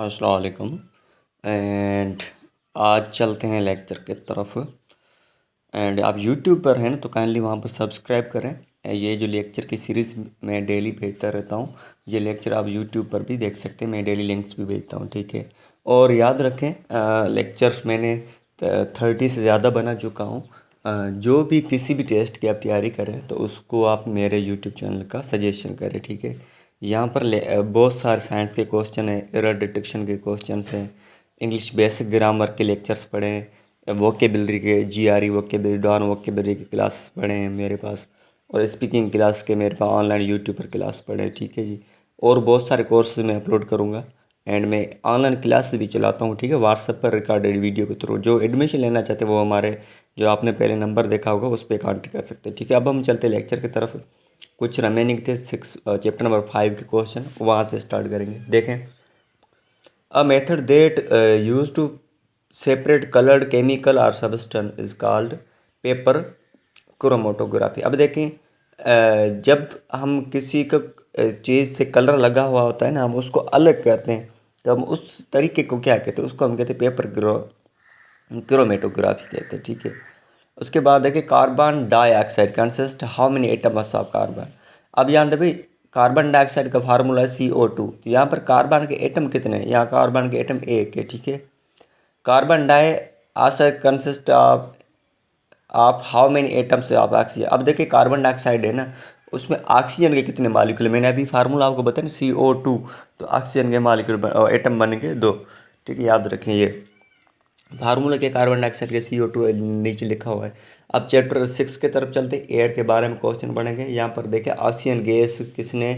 अस्सलाम वालेकुम। एंड आज चलते हैं लेक्चर की तरफ। एंड आप यूट्यूब पर हैं तो काइंडली वहाँ पर सब्सक्राइब करें। ये जो लेक्चर की सीरीज़ मैं डेली भेजता रहता हूँ, ये लेक्चर आप यूट्यूब पर भी देख सकते हैं। मैं डेली लिंक्स भी भेजता हूँ, ठीक है। और याद रखें, लेक्चर्स मैंने 30 से ज़्यादा बना चुका हूँ। जो भी किसी भी टेस्ट की आप तैयारी करें तो उसको आप मेरे यूट्यूब चैनल का सजेशन करें, ठीक है। यहाँ पर बहुत सारे साइंस के क्वेश्चन हैं, एरर डिटेक्शन के क्वेश्चन हैं, इंग्लिश बेसिक ग्रामर के लेक्चर्स पढ़े हैं, वोकेबलरी के जीआरई वोकेबलरी डॉन वोकेबलरी की क्लास पढ़े हैं मेरे पास, और स्पीकिंग क्लास के मेरे पास ऑनलाइन यूट्यूब पर क्लास पढ़े हैं, ठीक है जी। और बहुत सारे कोर्स मैं अपलोड करूँगा। एंड मैं ऑनलाइन क्लास भी चलाता हूँ, ठीक है, व्हाट्सएप पर रिकॉर्डेड वीडियो के थ्रू। जो एडमिशन लेना चाहते हैं वो हमारे जो आपने पहले नंबर देखा होगा उस पर कॉन्टेक्ट कर सकते हैं, ठीक है। अब हम चलते लेक्चर की तरफ। कुछ रिमेनिंग थे चैप्टर नंबर 5 के क्वेश्चन, वहाँ से स्टार्ट करेंगे। देखें, a method that use to separate coloured chemical or substance is called paper chromatography. अब देखें, जब हम किसी का चीज़ से कलर लगा हुआ होता है ना, हम उसको अलग करते हैं, तो हम उस तरीके को क्या कहते हैं, उसको हम कहते हैं पेपर क्रोमेटोग्राफी कहते हैं, ठीक है। उसके बाद देखिए, carbon dioxide consist how many atoms of carbon. अब यहाँ देखिए, कार्बन डाइऑक्साइड का फार्मूला है CO2। तो यहाँ पर कार्बन के एटम कितने हैं? यहाँ कार्बन के एटम एक है, ठीक है। Carbon dioxide consist of how many atoms of oxygen. अब देखिए, कार्बन डाइऑक्साइड है ना, उसमें ऑक्सीजन के कितने मालिक्यूल? मैंने अभी फार्मूला आपको बताया ना, CO2। तो ऑक्सीजन के मालिक्यूल एटम बन गए 2, ठीक है, याद रखें ये फार्मूला के। कार्बन डाइऑक्साइड के CO2 नीचे लिखा हुआ है। अब चैप्टर 6 की तरफ चलते, एयर के बारे में क्वेश्चन पढ़ेंगे। यहाँ पर देखें, ऑक्सीजन गैस किसने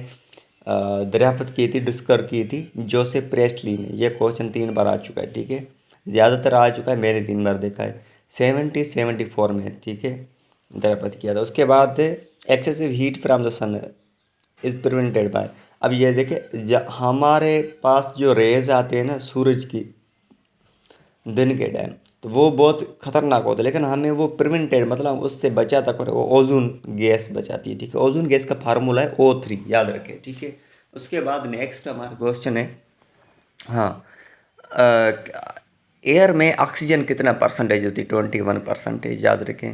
दरियाफ्त की थी, डिस्कवर की थी? जोसेफ प्रेस्टली ने। यह क्वेश्चन 3 बार आ चुका है, ठीक है, ज़्यादातर आ चुका है, मैंने 3 बार देखा है। 74 में, ठीक है, दरियाफ्त किया था। उसके बाद excessive heat from the sun is prevented by. अब ये देखें, हमारे पास जो रेज आते हैं ना सूरज की दिन के टाइम, तो वो बहुत खतरनाक होता है, लेकिन हमें वो प्रिवेंटेड मतलब उससे बचाता कर, वो ओजोन गैस बचाती है, ठीक है। ओजोन गैस का फार्मूला है O3, याद रखें, ठीक है। उसके बाद नेक्स्ट हमारा क्वेश्चन है, हाँ, एयर में ऑक्सीजन कितना परसेंटेज होती है? 21%, याद रखें।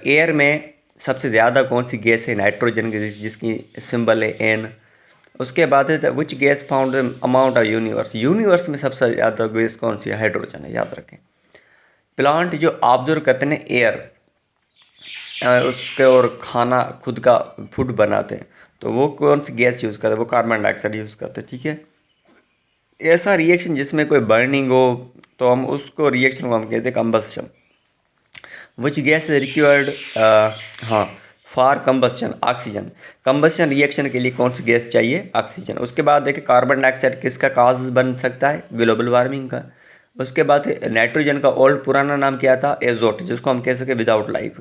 एयर में सबसे ज़्यादा कौन सी गैस है? नाइट्रोजन की, जिसकी सिंबल है N। उसके बाद है which gas found amount of universe. Universe में सबसे ज़्यादा गैस कौन सी है? हाइड्रोजन है, याद रखें। प्लांट जो ऑब्जर्व करते हैं एयर, उसके और खाना खुद का फूड बनाते हैं, तो वो कौन सी गैस यूज़ करते हैं? वो कार्बन डाइऑक्साइड यूज़ करते हैं, ठीक है। ऐसा रिएक्शन जिसमें कोई बर्निंग हो तो हम उसको रिएक्शन को हम कहते हैं combustion. Which gas is required, हाँ, for combustion? Oxygen. Combustion reaction के लिए कौन सी गैस चाहिए? ऑक्सीजन। उसके बाद देखिए, कार्बन डाइऑक्साइड किसका काज बन सकता है? ग्लोबल वार्मिंग का। उसके बाद नाइट्रोजन का ओल्ड पुराना नाम क्या था? एजोट, जिसको हम कह सके विदाउट लाइफ।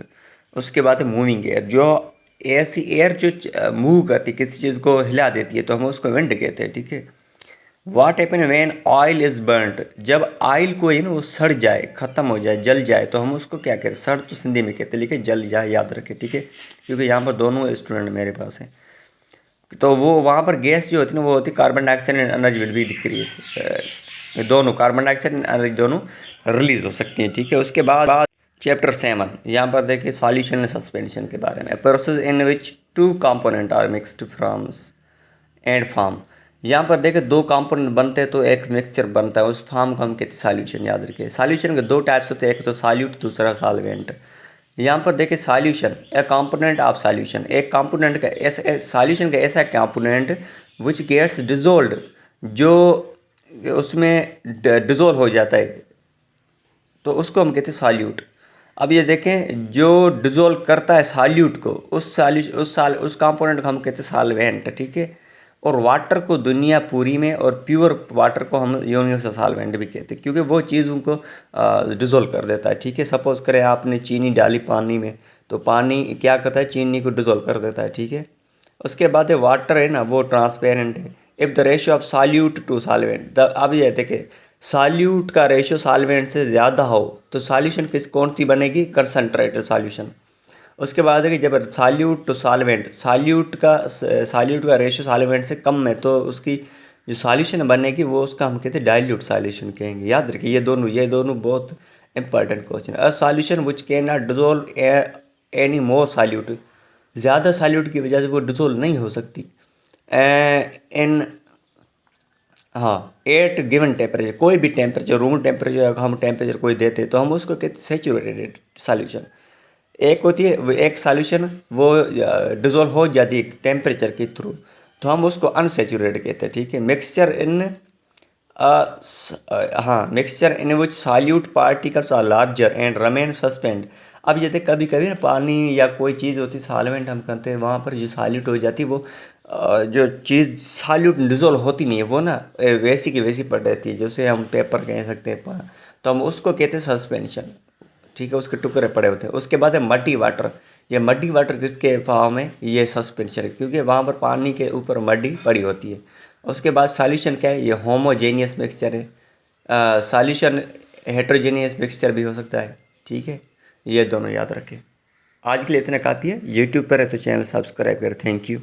उसके बाद है मूविंग एयर, जो ऐसी एयर जो मूव करती है, किसी चीज़ को हिला देती है, तो हम उसको विंड कहते हैं, ठीक है। What happen when oil is burned. जब ऑयल को ही ना वो सड़ जाए, ख़त्म हो जाए, जल जाए, तो हम उसको क्या कहते हैं? सड़ तो सिंधी में कहते हैं, लेकिन जल जाए, याद रखें, ठीक है, क्योंकि यहाँ पर दोनों स्टूडेंट मेरे पास हैं। तो वो वहाँ पर गैस जो होती है ना, वो होती है carbon dioxide and energy will be decrease. दोनों कार्बन डाइऑक्साइड एंड एनर्जी दोनों रिलीज हो सकती हैं, ठीक है। उसके बाद चैप्टर 7, यहाँ पर देखिए सॉल्यूशन एंड सस्पेंशन के बारे में। Process in which 2 component are mixed froms and form. यहाँ पर देखिए 2 कंपोनेंट बनते हैं तो एक मिक्सचर बनता है, उस फार्म को हम कहते हैं सॉल्यूशन, याद रखिए। सॉल्यूशन के 2 टाइप्स होते हैं, एक तो सॉल्यूट, दूसरा सॉल्वेंट। यहाँ पर देखिए, solution A component of solution, एक कंपोनेंट का ऐसा सॉल्यूशन का ऐसा कंपोनेंट विच गेट्स डिजोल्व, जो उसमें डिजोल्व हो जाता है, तो उसको हम कहते हैं सॉल्यूट। अब ये देखें, जो डिजोल्व करता है सॉल्यूट को, उस कंपोनेंट को हम कहते हैं सॉल्वेंट, ठीक है। और वाटर को दुनिया पूरी में, और प्योर वाटर को हम यूनिवर्सल सॉल्वेंट भी कहते हैं, क्योंकि वो चीज़ उनको डिजोल्व कर देता है, ठीक है। सपोज करें आपने चीनी डाली पानी में, तो पानी क्या करता है? चीनी को डिजोल्व कर देता है, ठीक है। उसके बाद वाटर है ना, वो ट्रांसपेरेंट है। If the ratio of solute to solvent, the अब ये देखें, सॉल्यूट का रेशियो सॉल्वेंट से ज़्यादा हो तो सॉल्यूशन कौन सी बनेगी? Concentrated solution. उसके बाद है कि जब सॉल्यूट टू सॉल्वेंट, सॉल्यूट का रेशियो सॉल्वेंट से कम है, तो उसकी जो सॉल्यूशन बनेगी वो उसका हम कहते हैं डाइल्यूट सॉल्यूशन कहेंगे। याद रखिए ये दोनों बहुत important question. A solution which can not dissolve any more solute, ज़्यादा सॉल्यूट की वजह से वो डिजोल्व नहीं हो सकती इन, हाँ, एट गिवन टेम्परेचर, कोई भी टेम्परेचर, रूम टेम्परेचर हम टेम्परेचर कोई देते तो हम उसको कहते हैं सेचुरेटेड सॉल्यूशन। एक होती है एक सॉल्यूशन वो डिजोल्व हो जाती है टेम्परेचर के थ्रू, तो हम उसको अनसेचुरेटेड कहते हैं। ठीक है। मिक्सचर इन हाँ, mixture in which solute particles are larger and remain suspend. अब जैसे कभी कभी ना पानी या कोई चीज़ होती है सॉल्वेंट हम कहते हैं, वहाँ पर जो सॉल्यूट हो जाती है वो जो चीज़ सॉल्यूट डिजोल्व होती नहीं है वो ना वैसी की वैसी पड़ रहती है, जैसे हम पेपर कह सकते हैं, तो हम उसको कहते हैं सस्पेंशन। ठीक है। उसके टुकड़े पड़े होते हैं। उसके बाद है मटी वाटर। ये मटी वाटर किसके फॉर्म में, ये सस्पेंशन है क्योंकि वहाँ पर पानी के ऊपर मडी पड़ी होती है। उसके बाद सॉल्यूशन क्या है, ये होमोजेनियस मिक्सचर है। सॉल्यूशन हेट्रोजेनियस मिक्सचर भी हो सकता है। ठीक है। ये दोनों याद रखें। आज के लिए इतना काफ़ी है। यूट्यूब पर है तो चैनल सब्सक्राइब करें। Thank you.